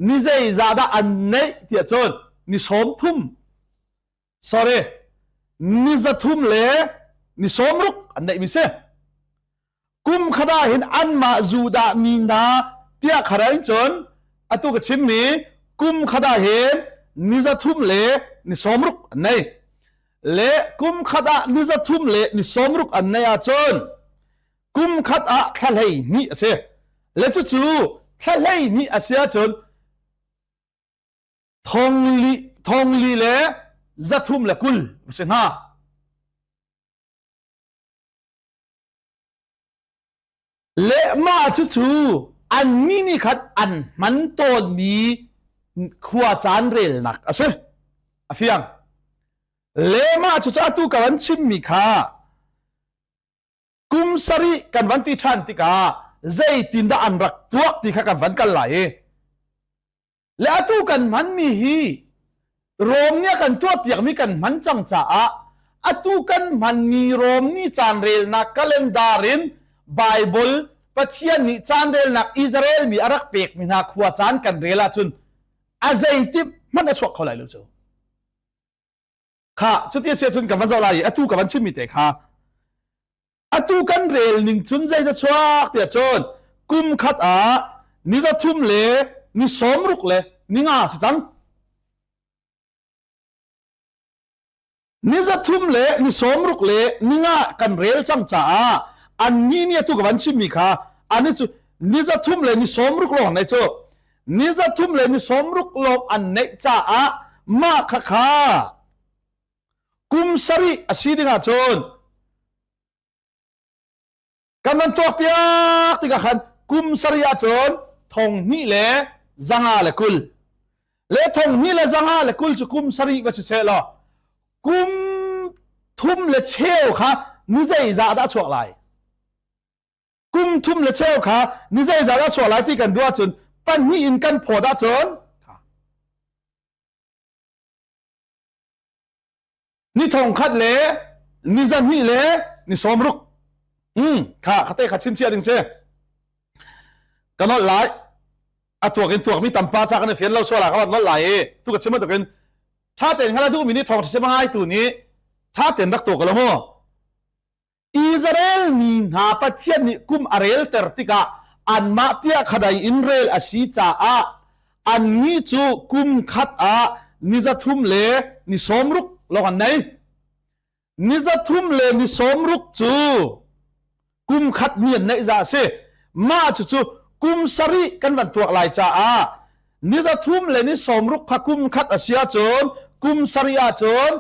นิเซซาดาอันเนเตียจนนิสมทุ่ม sorry นิจะทุ่มเลยนิสมรุกอันเนมิเซกุมขัดอาเห็นอันมาจูดามีนาเปียขดายจนอตุกชิมมีกุมขัดอาเห็นนิจะทุ่มเลยนิสมรุกอันเนเลกุมขัดอานิจะทุ่มเลยนิสมรุกอันเนอาจนกุมขัดอาทะเลนี่เซและจู่ๆทะเลนี่อาเซียจนทองลีเล่จะทุ่มละกุลไม่ใช่นะและมาจู่ๆอันนี้นี่ขัดอันมันต้นมีขวาจานเรลนักอาเซียอาฟิยังเลมาจู่ๆตู้กันวันชิมมีค่ะกุมสรีกันวันที่ทันติกาใจตินดาอันรักตัวที่ข้ากันวันกันไหลและตู้กันมันมีฮีโรมเนี่ยกันตัวเปียกมีกันมันจังจ้าตู้กันมันมีโรมนี่จานเรลนักคาเลนดารินไบเบิลปัจเจียนนี่จานเรลนักอิสราเอลมีอารักเปียกมีนักขวาจานกันเรลาจุนใจติมันจะชกเขาไหลเลยจ้าข้าจุดที่เสียจุนกับวันเจ้าไหลตู้กับวันชิมมีแต่ข้าตูกันเรลนิ่งจุนใจจะชวักเตียจนกุมขัดนี่จะทุ่มเล่นี่สมรุกเล่นี่ง่าจังนี่จะทุ่มเล่นี่สมรุกเล่นี่ง่ากันเรลจังจ้าอันนี้เนี่ยตุกวันชิมีค่ะอันนี้จุนี่จะทุ่มเล่นี่สมรุกลงในโจนี่จะทุ่มเล่นี่สมรุกลงอันนี้จ้ามาค่ะกุมสรีอาชีดิงาจนกำลังตัวเปียกติกาขันกุมสริยาจนทงนี่แหละจังอาเลกุลและทงนี่แหละจังอาเลกุลจะกุมสริก็จะเชลกุมทุ่มเลเชลค่ะนี่ใจจะได้ช่วยอะไรกุมทุ่มเลเชลค่ะนี่ใจจะได้ช่วยอะไรที่กันด้วยจนปันนี่อินกันพอได้จนนี่ทงคัดเล่นี่จันนี่เล่นี่สมรุกค่ะข้าเต้ข้าชิมเชียดิงเช่กันนั่นไหลตัวกินตัวมีตำปลาจากกันเฟียนเราชัวร์ละกันนั่นไหลตัวกันชิมมาตัวกันถ้าเต็นข้าดูมินิทองที่จะมาให้ตัวนี้ถ้าเต็นรักตัวกันละมั้งอิสราเอลมีนาปัจเจียนนี่กุมอาเรลเตอร์ติกาอันมาเปียขดายอินเรลอาชีจ้าอันนี้จูกุมขัดนิจะทุ่มเล่นิสมรุกลงอันไหนนิจะทุ่มเล่นิสมรุกจูกุมขัดเมียนในจ่าเสมาจู่ๆกุมสรีกันวันตัวลายจ้านี่จะทุ่มเลยนี่สมรุกพักกุมขัดอาเซียจนกุมสรีอาจน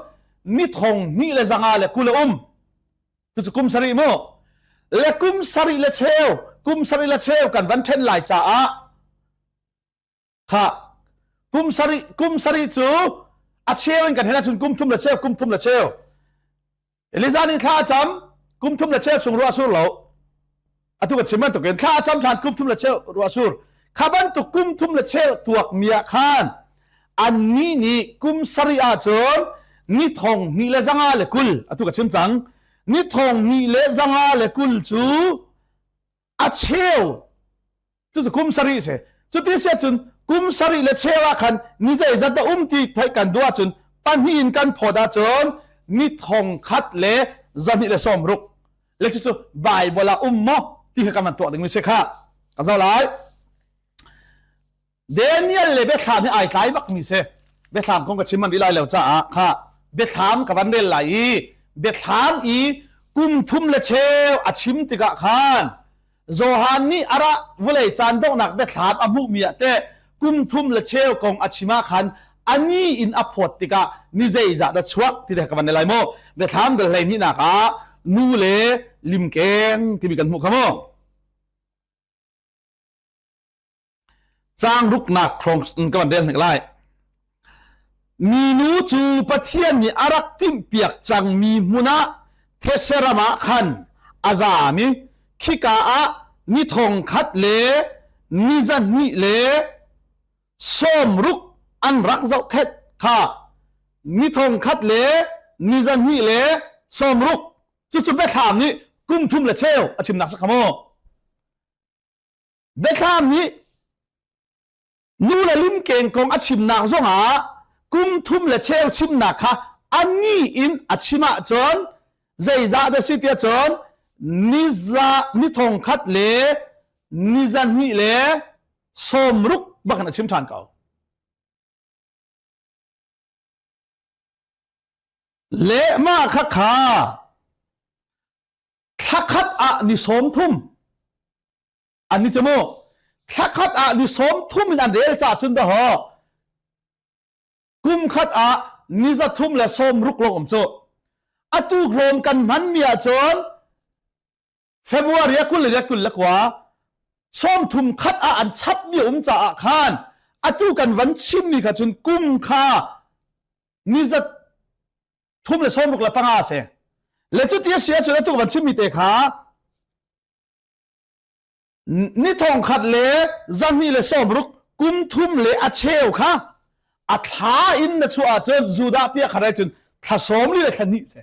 นี่ทงนี่เลยจังอาเลยกุลจู่ๆกุมสรีโมและกุมสรีเลเชลกุมสรีเลเชลกันวันเทนลายจ้าค่ะกุมสรีจู่อาเชลกันเห็นแล้วจนกุมทุ่มเลเชลกุมทุ่มเลเชลเอลิซานี่ท่าจำกุมทุ่มละเชฟชงรัวสู้เรา อตุกชิมันตุกันข้าจำทานกุมทุมละเชลรัวชูรข้าบันตุกุมทุมละเชลตัวเมียขานอันนี้นี่กุมสริอาจนนี่ทองนี่เลจังอาเลกุลอตุกชิมจังนี่ทองนี่เลจังอาเลกุลจูอาเชลจุดกุมสริเชจุดที่เสียจุนกุมสริเลเชลขันนี่จะจัดตีไทยกันดัวจุนปันหินกันพอดาจนนี่ทองคัดเลจันนี่เลสอมรุกเลจุดใบบลามอที่เขากำลังตัวหนึ่งไม่ใช่ค่ะก็จะไล่เดนิเอลเลเบทามนี่ไอ้ไก่บักมีเช่เบทามคงกับชิมันอีไลแล้วจ้าค่ะเบทามกับวันเดลไลเบทามอีกุมทุมเลเชลอาชิมติกะขานโจฮันนี่อะไรวุเลยจานต้องหนักเบทามอามุมีเตกุมทุมเลเชลกงอาชิมาขันอันนี้อินอพอดติกะนี่เจจะดัชวักที่เด็กกับวันเดลไลโมเบทามเดลไลนี่นักนูเลลิมเกงที่มีกันมุขโมจางรุกนักครองกันวันเดลหนึ่งไล่มีนูจูปะเทียนมีอารักติมเปียกจังมีมุนะเทเสรามาขันอาจามีขิกาอะนิทงคัดเลนิจันนิเลสมรุกอันรักเจ้าเข็ดค่ะนิทงคัดเลนิจันนิเลสมรุกจุดเบทามนี้กุมทุมเลเชลอาชิมนักสักขโมเบทามนี้นูเลลิมเก่งของอาชิมนักส่งหากุมทุมเลเชลชิมนักค่ะอันนี้อินอาชิมาจนใจจะได้สิทธิ์จนนิทงคัดเลนิจันนิเลสมรุกบักนักชิมทานเก่าเลมาค่ะค่ะทักขัดอะนิสมทุ่มอันนี้จะโม่ทักขัดอะนิสมทุ่มอันเดียวจ่าชุนเดหอกุมขัดอะนิจะทุ่มและสมรุกลงอมโจอตุกรมกันมันมีอาจนเฟบรุอารีกุลเลยกุลละกว่าสมทุ่มขัดอะอันชัดมีจ่าขานอตุกันวันชิมมีขัดชุนกุมขานิจะทุ่มและสมรุกละปังอาเสและจุดที่เสียจุดตัววันชิมิเตขานี่ทองขัดเลจันนี่เลสอมรุกกุมทุมเลอาเชลค่ะอัฐาอินนะชัวจนจูดาเปียขายจนท้าสมลีเลขันนี่เส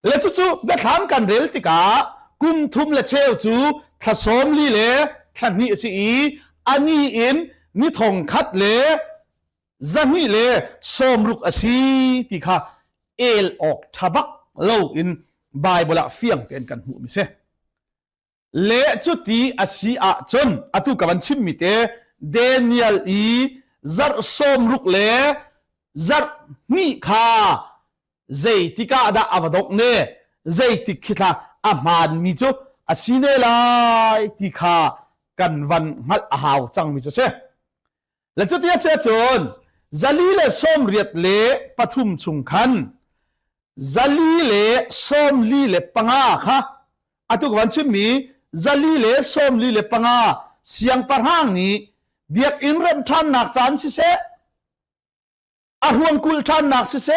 และจุดเบถามกันเรลติกากุมทุมเลเชลจูท้าสมลีเลขันนี่สิอันนี้อินนี่ทองขัดเลจันนี่เลสอมรุกอาชีติค่ะเอลออกทับักโลอินไบเบิลเฟียงเป็นกันหูมิเช่เลจุดที่อาศีอาจนอตุกับวันชิมมิเตเดนิเอลอีจัดสมรุกเลจัดนี่ค่ะใจติกาดาอวดกเนใจติคิดละอามันมิจูอาศีเนลายติกากันวันมัลหาวจังมิจูเช่และจุดที่เสียจนจัลีเลสมเรียดเลปฐุมชุงคันจัลีเลสมลีเลปังอาค่ะอตุกวันชิมีจัลีเลสมลีเลปังอาเสียงปะหางนี้เบียกอินเรมทันนักจานสิเสอาหวงกุลทันนักสิเส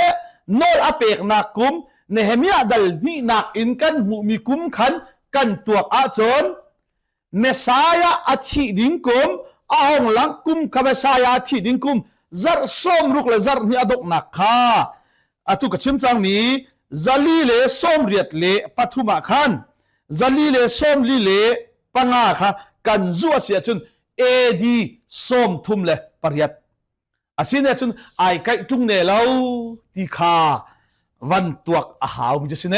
โนลอเปกนักกุมเนเฮมียดัลนี่นักอินกันหูมีกุมขันกันตัวอาจนเมสายาอาทิดิงกุมอาหงหลังกุมกับเมสายาอาทิดิงกุมจัดสมรุกเลจัดนี่อดกนักค่ะอตุกชิมจังมีจัลีเลสมเรียดเลปฐุมาขันจัลีเลสมลีเลปังอาค่ะกันจัวเสียจนเอดีสมทุมเลปริยัตอาศิเนี่ยจนไอไก่จุงเนลาวตีขาวันตัวอาหาวมิจะสิเน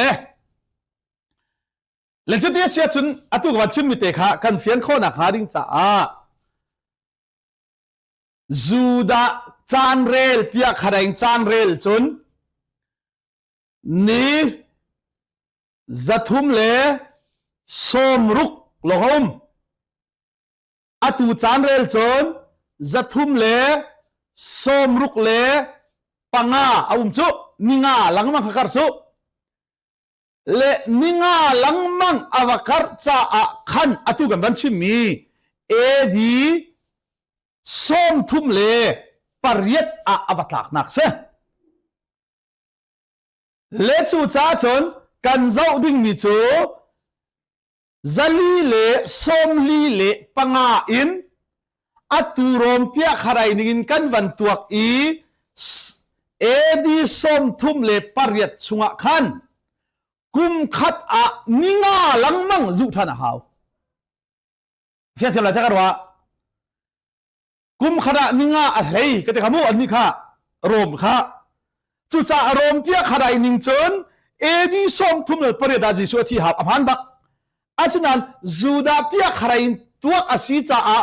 หลังจากนี้เสียจนอตุกวันชิมมิเตค่ะกันเฟียนข้อนักหาดิ้งจ้าจูดาจานเรลเปียขะแรงจานเรลจนนี่จัตุมเลสมรุกลงอตุจานเรลจนจัตุมเลสมรุกเลปังอาอาจุนิงาหลังมังขัดสุเลนิงาหลังมังอวกาศจ้าขันอตุกันบัญชีมีเอดีสมทุมเลปริยัตอวตารนักเสเลจูจ้าจนกันเจ้าดิ้งมิจู zali le somli le panga in aturom pia kharai ningin kan van tuak i edi som thum le pariat chunga khan kum khat a ninga langmang zu thana haw fian thiam la ta karwa kum khada ninga a hlei ka te khamu anni kha rom kha chu cha rom pia kharai ning chon edi som thum le pariat da ji su thi hap aphan bak asinan zuda pia kharai tuak asi cha a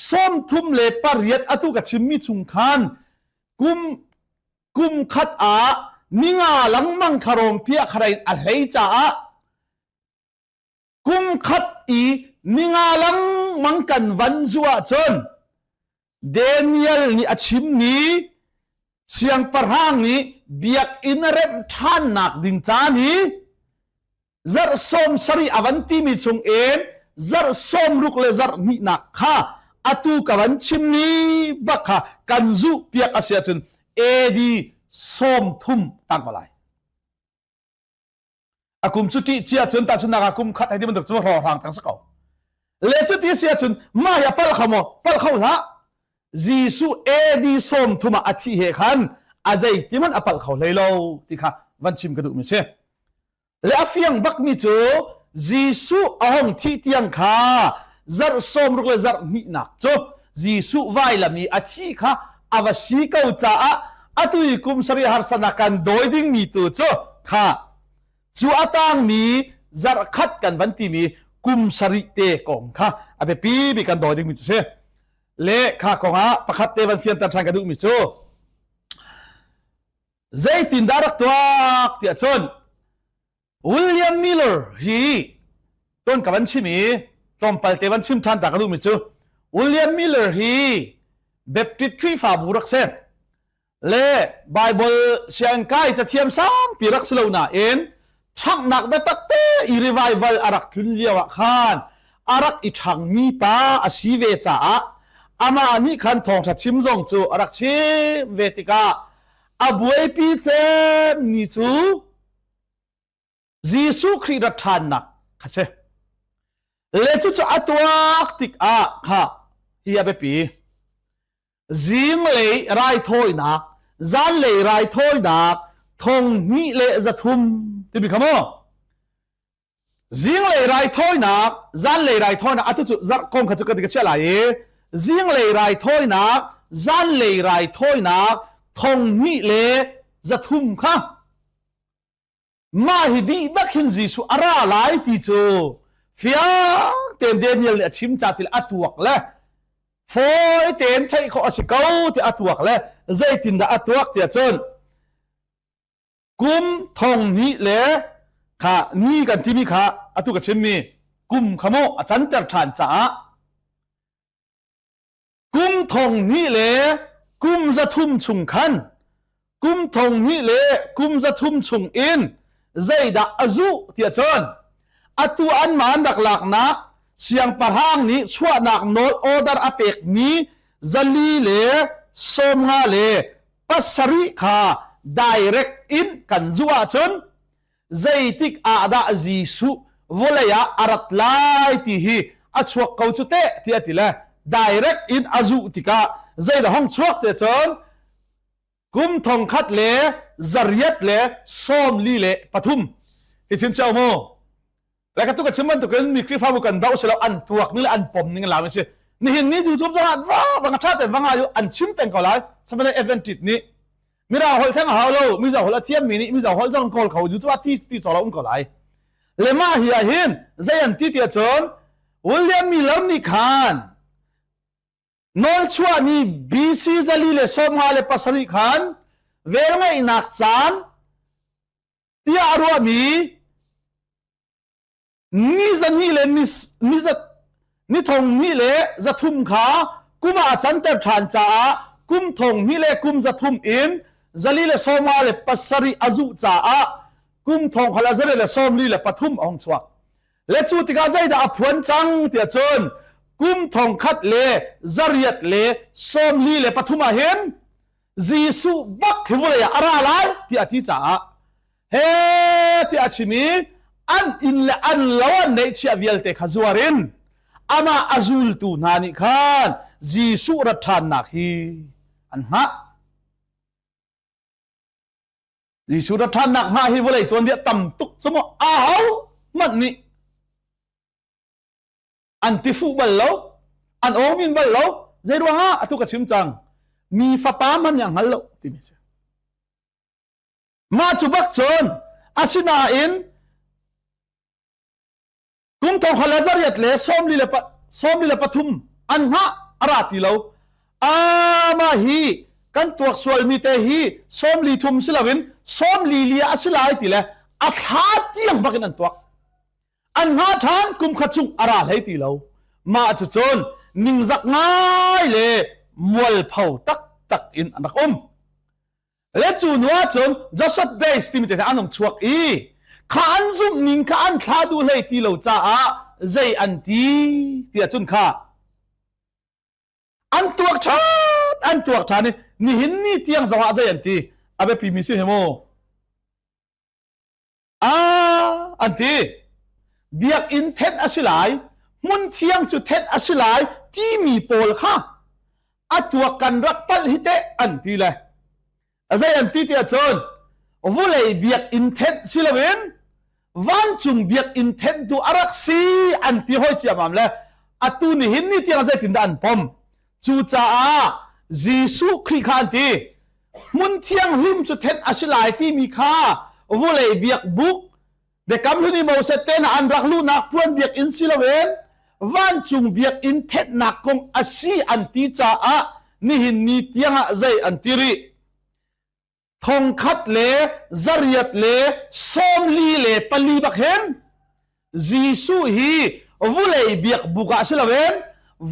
som thum le pariat atu ka chimmi chung khan kum khat a ninga langmang kharom pia kharai a hlei cha a kum khat i ninga langmang kan van zuwa chon Daniel ni achim ni siang parhang ni biak inrem than nak ding cha ni zar som sari avanti mi chung en zar som ruk le zar mi nak kha atu kawan chim ni bakha kanzu piak asia chun edi som thum tak balai akum chuti chia chun ta chun na kum khat ai di man dak chu ro rang tang sakau le chuti sia chun ma ya pal khamo pal khau la jisu edi som thuma athi he khan ajai timan apal khau leilo ti kha wan chim ka du mi se le afiang bak mi chu jisu ahong thi tiang kha zar som ruk le zar mi nak chu jisu vai la mi athi kha awasi kau cha a atui kum sari har sanakan doi ding mi tu chu kha chu atang mi zar khat kan van ti mi kum sari te kong kha abe pi bi kan doi ding mi chu se le kha konga pakhat te van sian ta thang ka du mi chu zaitin darak tuak ti achon William Miller hi ton ka van chimi tom pal te van chim than ta ka du mi chu William Miller hi Baptist Kri fa burak se le Bible sian kai cha thiam sam pirak slo na en thak nak ba tak te i revival arak thun liawa khan arak i thang mi pa asive cha ama ni khan thong tha chim jong chu arak chim vetika abuai pi che ni chu Jisu Kri da than nak khache le chu chu atwak tik a kha hi abe pi zing le rai thoi nak zan le rai thoi nak thong ni le zathum ti bi khamo zing le rai thoi nak zan le rai thoi nak atu chu zar kong kha chu ka ti ka che la ye zing le rai thoi nak zan le rai thoi nak thong ni le zathum kha ma hi di bakhin jisu ara lai ti chu fia ten Daniel le chim cha til atuak le foi ten thai kho asikau ti atuak le zaitin da atuak ti achon kum thong ni le kha ni kan ti mi kha atu ka chim mi kum khamo achan ter than cha kum thong ni le kum za thum chung khan kum thong ni le kum za thum chung in zaida azu ti achon atu an man dak lak na siang parhang ni chua nak nol order apek mi zali le somnga le pasari kha direct in kan zuwa chon zaitik ada jisu volaya arat lai ti hi achuak kau chu te ti atila direct in azu tika zaida hong chuak te chon kum thong khat le zariat le som li le pathum ti chin chau mo la ka tu ka chiman tu kan mi kri fa bu kan dau selo an tuak ni an pom ni la me se ni hin ni ju chup ja wa bang tha te wanga yu an chim peng ko lai samane advantage ni mi ra hol thang ha lo mi ja hol thiam mi ni mi ja hol jong kol khau ju chu ti so lo un ko lai le ma hi a hin zayan ti ti chon William Miller ni khan nol chua ni BC zali le somha le pasari khan vel ngai nak chan tia arwa mi ni zani le ni zat ni thong ni le zathum kha kuma chan ter than cha kum thong ni le kum zathum in zali le somha le pasari azu cha kum thong khala zali le som li le pathum ong chwa le chu tika zaida aphuan chang tia chon kum thong khat le zariat le som li le pathuma hen jisu bak hivule ara lai ti ati cha he ti achimi อันอินและอันลวันในเชียวิลเตขจวรินอามาอาจูลตูนานิคานจีสุรัฐานนักฮีอันฮะจีสุรัฐานนักมาฮีวะเลยจวนเดียต่ำตุกสมออ้าวมันนี่อันติฟุบัลโลอันโอมินบัลโลเจรัวฮะอตุกชิมจังมีฟ้าปามันอย่างฮัลโลติมิเชมาจุบักจนอาศินาอินกุมทองขลาซาริยัตเลส้มลีเลปทุมอันฮะอาราติโลอามาฮีกันตัวสวลมีเตฮีส้มลีทุมสิลาวินส้มลีเลียอาศิลาติเลอัฐาจียงบักนันตัวอันฮะทางกุมขจุงอาราให้ติโลมาจุจนนิงจักง่ายเลยมวลเผาตักอินอันนักและจูนว่าจนจะสับเบสที่มีแต่อันนงชวกอีข้าอันซุ่มนิงข้าอันท้าดูเลยตีเราจ้าใจอันตีที่จุนข้าอันตัวชานี่หินนี่เตียงสวะใจอันตีอาเบปีมิสิเฮโมอันตีเบียกอินเทนอสิไลมุนเทียงจุเทนอสิไลที่มีโปลข้าอัตัวกันรักปัลฮิเตอันตีเลยอาศัยอันที่อาจารย์วุเลยเบียกอินเทนสิลเวนวันจุงเบียกอินเทนตัวอารักซีอันที่ห้อยเชียมามเลยอัตุนี่หินนี่ที่อาศัยตินดันพอมจูจ้าจีสุคริขันตีมุนเทียงหิมจุเทนอสิไลที่มีค่าวุเลยเบียกบุกเด็กกำลุนี่มาเสตเนอันรักลูนักพวนเบียกอินสิลเวนวันจุงเบียกอินเทนนักคงอาศีอันที่จ้านี่หินนี่ที่ยังอาศัยอันที่รีทงคัดเลซาริยัตเลส้มลีเลปลีบักเห็นจีสุฮีวุเลยเบียกบุกอาศิลาเวน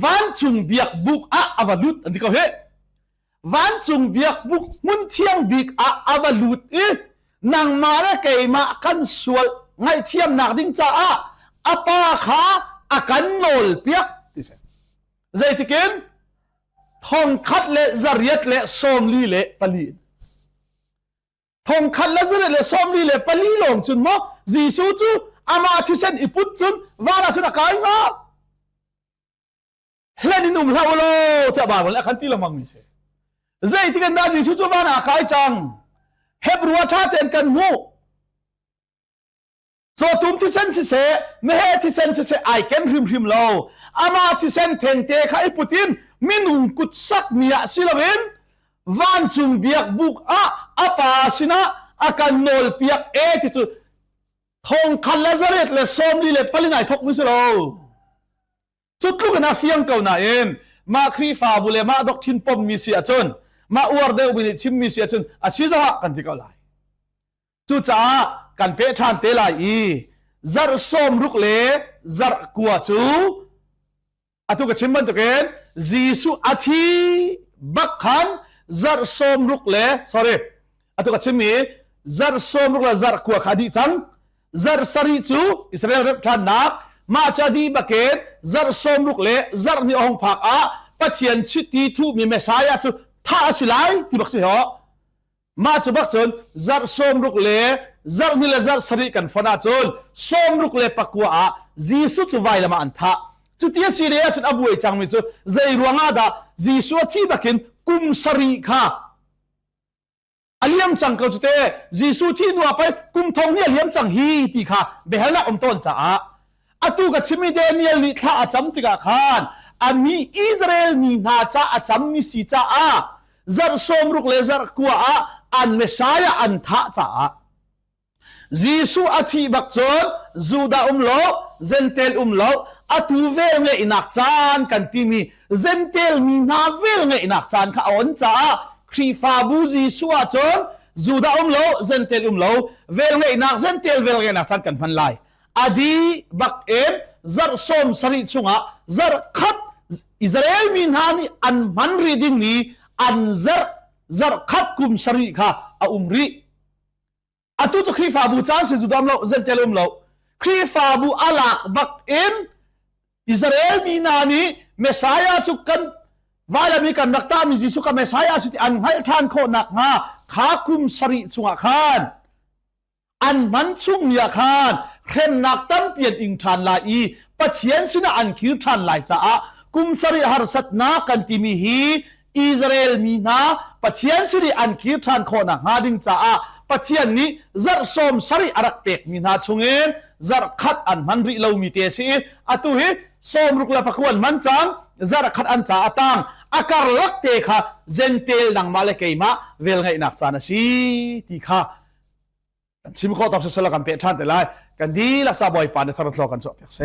วันจุงเบียกบุกอวาลุดอันที่เขาเห็นวันจุงเบียกบุกมุนเทียงบิกอวาลุดนางมาและเกยมากันสวลไงเทียมนักดิ้งจ้าอปาขาอากันโนลเปียกที่เสียใจที่กินทงคัดเลซาริยัตเลส้มลีเลปลีทงคันละสิเลส้มลีเลปลีลงจุนมั้งจีซูจูอามาที่เส้นอิปุตจุนวาราสุดกายงาเฮนินุ่มลาวโลจะบ้าวันละขันตีละมังมิเชใจที่กันได้จีซูจูวานาคายจังเฮบรัวท่าเต็นกันหูโซตุมที่เส้นสิเสไม่เฮที่เส้นสิเสไอเกนริมโลอามาที่เส้นเทนเตะข้าอิปุตินมินุงกุดสักมีอาศิลาเวนวันจุงเบียกบุกอาปาสินะอาการโนลเปียกที่จุทงคันเลซาเรตเลส้มลีเลปลินัยทกมิสโลจุดลูกน่าเฟียงเก่าหน่าเองมาครีฟาบุเลมาดอกทินปอมมิเสียจนมาอวดเดวินิชิมมิเสียจนอาชิซะกันที่เก่าไหลจุจ้ากันเปทานเตลายซาร์ส้มรุกเลซาร์กัวจูอาตุกชิมมันตุเกนจีสุอาทิบักขันซาร์ส้มรุกเล sorry อาตุกชิมีซาร์ส้มรุกเลซาร์กัวขาดีจังซาร์สริจูอิสราเอลท่านนักมาจาดีบักเกนซาร์ส้มรุกเลซาร์นิองผักปะเทียนชิตีทูมีเมสายาจูท่าสิไลที่บักเสียมาจูบักจนซาร์ส้มรุกเลซาร์นิเลซาร์สริกันฟนาจนส้มรุกเลปักวัวจีสุจูไวละมาอันท่าจุดที่สิเรียจุดอบุยจังมิจูใจรวงอาดาจีสุที่บักเกนกุมสริค่ะอเลียมจังเขาจุดเตะจีสุที่นัวไปกุมทองเนี่ยเลียมจังฮีตีค่ะเบฮละต้นจ้าอตุกับชิมิเดเนียลิท่าจำติกาขานอามีอิสราเอลมีนาจ้าจำมิสิจ้าซาร์ส้มรุกเลซาร์กัวอันเมสายอันท่าจ้าจีสุอาทิบักจนจูดาโลเซนเทลโลอตุเวลเงอินักจานกันที่มีเซนเทลมีนาเวลเงอินักจานข้าอ่อนจ้าครีฟาบูจีสุอาจนจูดาโลเซนเทลโลเวลเงอินักเซนเทลเวลเงอินักจานกันพันไลอดีบักซาร์ส้มสริชุงซาร์ขัดอิสราเอลมีนานี่อันมันรีดิ้งนี้อันซาร์ขัดกุมสริค่ะรีอตุจุครีฟาบูจานสิจูดาโลเซนเทลโลครีฟาบูอาลักบักอิสราเอลมีนานีเมสายาสุกันวาลามีกันนักตามีจิสุกันเมสายาสิอันให้ท่านโคนักงาขาคุมสริชุงขานอันมันชุ่มยาขาน เข็นนักตั้มเปลี่ยนอิงทานลายปัจเจียนสินะอันคิวทานลายจ้ากุมสริหารสัตนากันติมีฮีอิสราเอลมีนาปัจเจียนสิริอันคิวทานโคนักหาดิงจ้าปัจเจียนนี้จัรสมสริอารักเป็กมีนาชงเองจัรขัดอันมันริเลวมีเตสีอตุฮิสมรุกลาพักวันมันจังจัรขัดอันจ้าตังอาการลักเตค่ะเจนเตลดังมาเลกัยมาเวลไงนักจานะสิที่ค่ะชิมข้อตอบสุดสละกันเปิดท่านแต่ไรกันดีลักษาบ่อยปานในทางโลกกันจบเพียงเส